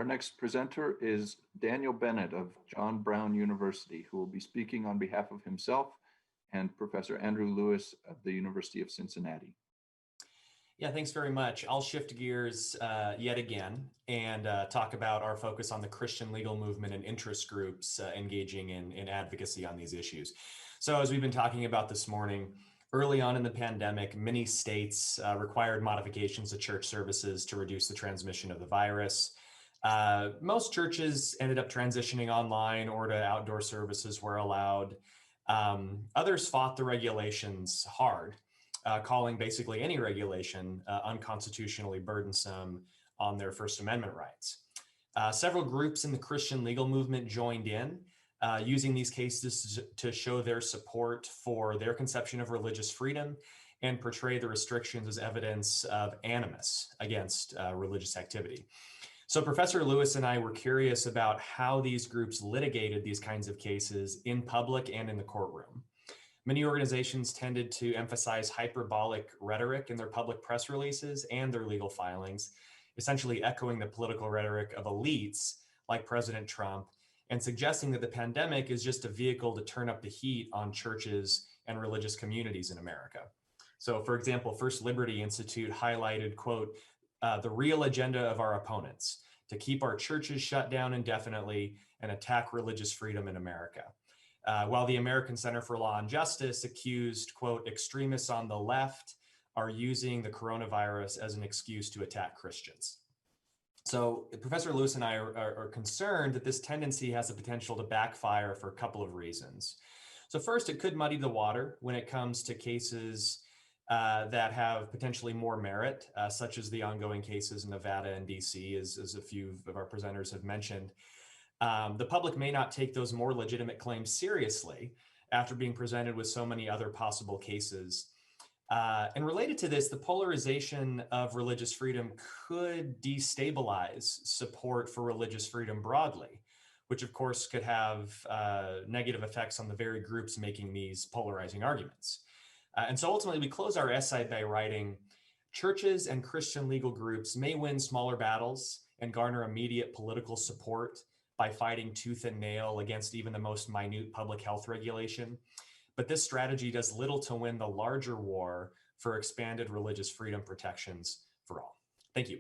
Our next presenter is Daniel Bennett of John Brown University, who will be speaking on behalf of himself and Professor Andrew Lewis of the University of Cincinnati. Yeah, thanks very much. I'll shift gears yet again and talk about our focus on the Christian legal movement and interest groups engaging in advocacy on these issues. So as we've been talking about this morning, early on in the pandemic, many states required modifications to church services to reduce the transmission of the virus. Most churches ended up transitioning online or to outdoor services where allowed. Others fought the regulations hard. Calling basically any regulation unconstitutionally burdensome on their First Amendment rights. Several groups in the Christian legal movement joined in, using these cases to show their support for their conception of religious freedom and portray the restrictions as evidence of animus against religious activity. So Professor Lewis and I were curious about how these groups litigated these kinds of cases in public and in the courtroom. Many organizations tended to emphasize hyperbolic rhetoric in their public press releases and their legal filings, essentially echoing the political rhetoric of elites like President Trump and suggesting that the pandemic is just a vehicle to turn up the heat on churches and religious communities in America. So, for example, First Liberty Institute highlighted, quote, the real agenda of our opponents, to keep our churches shut down indefinitely and attack religious freedom in America. While the American Center for Law and Justice accused, quote, extremists on the left are using the coronavirus as an excuse to attack Christians. So Professor Lewis and I are concerned that this tendency has the potential to backfire for a couple of reasons. So first, it could muddy the water when it comes to cases that have potentially more merit, such as the ongoing cases in Nevada and DC, as a few of our presenters have mentioned. The public may not take those more legitimate claims seriously after being presented with so many other possible cases. And related to this, the polarization of religious freedom could destabilize support for religious freedom broadly, which of course could have negative effects on the very groups making these polarizing arguments. And so ultimately we close our essay by writing, churches and Christian legal groups may win smaller battles and garner immediate political support by fighting tooth and nail against even the most minute public health regulation. But this strategy does little to win the larger war for expanded religious freedom protections for all. Thank you.